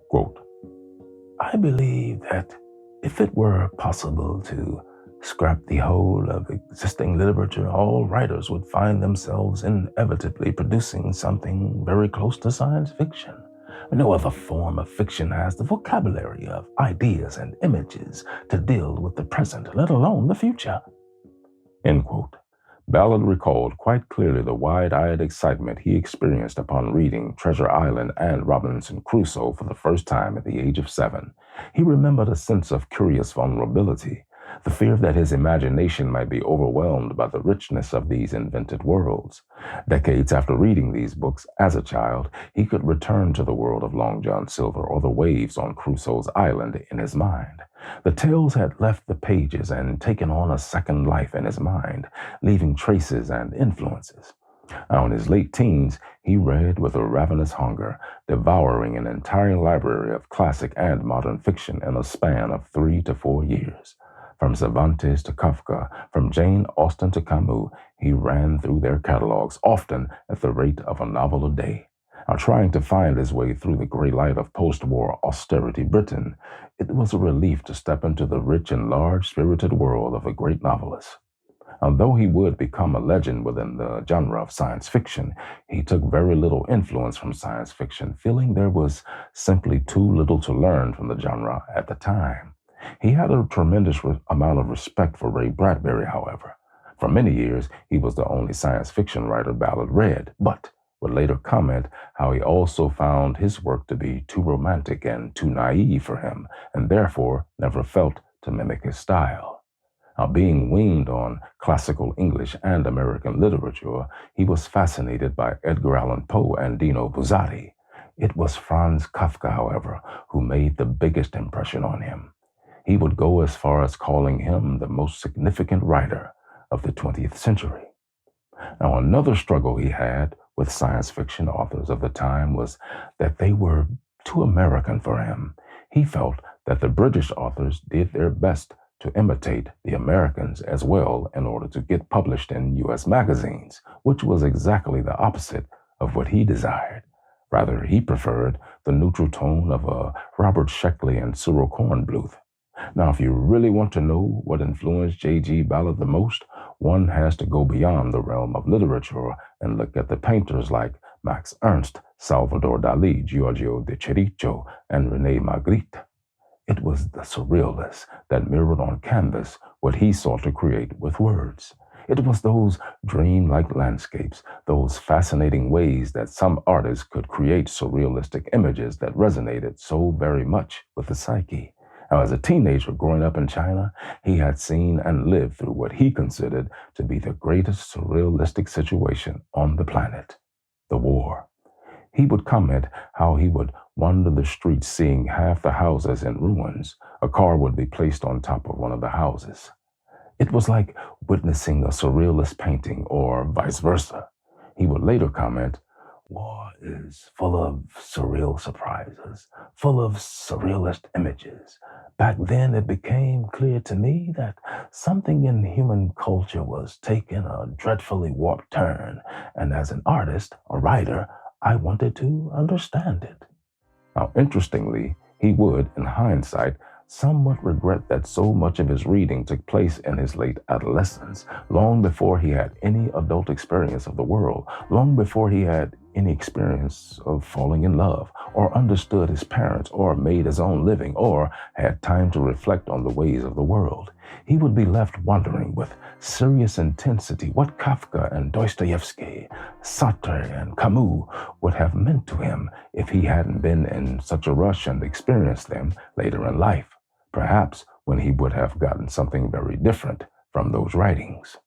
Quote, I believe that if it were possible to scrap the whole of existing literature, all writers would find themselves inevitably producing something very close to science fiction. No other form of fiction has the vocabulary of ideas and images to deal with the present, let alone the future. End quote. Ballard recalled quite clearly the wide-eyed excitement he experienced upon reading Treasure Island and Robinson Crusoe for the first time at the age of 7. He remembered a sense of curious vulnerability, the fear that his imagination might be overwhelmed by the richness of these invented worlds. Decades after reading these books, as a child, he could return to the world of Long John Silver or the waves on Crusoe's island in his mind. The tales had left the pages and taken on a second life in his mind, leaving traces and influences. Now, in his late teens, he read with a ravenous hunger, devouring an entire library of classic and modern fiction in a span of 3 to 4 years. From Cervantes to Kafka, from Jane Austen to Camus, he ran through their catalogs, often at the rate of a novel a day. Now, trying to find his way through the gray light of post-war austerity Britain, it was a relief to step into the rich and large-spirited world of a great novelist. Although he would become a legend within the genre of science fiction, he took very little influence from science fiction, feeling there was simply too little to learn from the genre at the time. He had a tremendous amount of respect for Ray Bradbury, however. For many years, he was the only science fiction writer Ballard read, but would later comment how he also found his work to be too romantic and too naive for him, and therefore never felt to mimic his style. Now, being weaned on classical English and American literature, he was fascinated by Edgar Allan Poe and Dino Buzzati. It was Franz Kafka, however, who made the biggest impression on him. He would go as far as calling him the most significant writer of the 20th century. Now, another struggle he had with science fiction authors of the time was that they were too American for him. He felt that the British authors did their best to imitate the Americans as well in order to get published in U.S. magazines, which was exactly the opposite of what he desired. Rather, he preferred the neutral tone of Robert Sheckley and Cyril Kornbluth. Now, if you really want to know what influenced J.G. Ballard the most, one has to go beyond the realm of literature and look at the painters like Max Ernst, Salvador Dali, Giorgio de Chirico, and René Magritte. It was the surrealists that mirrored on canvas what he sought to create with words. It was those dream-like landscapes, those fascinating ways that some artists could create surrealistic images that resonated so very much with the psyche. Now, as a teenager growing up in China, he had seen and lived through what he considered to be the greatest surrealistic situation on the planet, the war. He would comment how he would wander the streets seeing half the houses in ruins. A car would be placed on top of one of the houses. It was like witnessing a surrealist painting or vice versa. He would later comment, war is full of surreal surprises, full of surrealist images. Back then, it became clear to me that something in human culture was taking a dreadfully warped turn, and as an artist, a writer, I wanted to understand it. Now, interestingly, he would, in hindsight, somewhat regret that so much of his reading took place in his late adolescence, long before he had any adult experience of the world, long before he had any experience of falling in love, or understood his parents, or made his own living, or had time to reflect on the ways of the world. He would be left wondering with serious intensity what Kafka and Dostoevsky, Sartre and Camus would have meant to him if he hadn't been in such a rush and experienced them later in life, perhaps when he would have gotten something very different from those writings.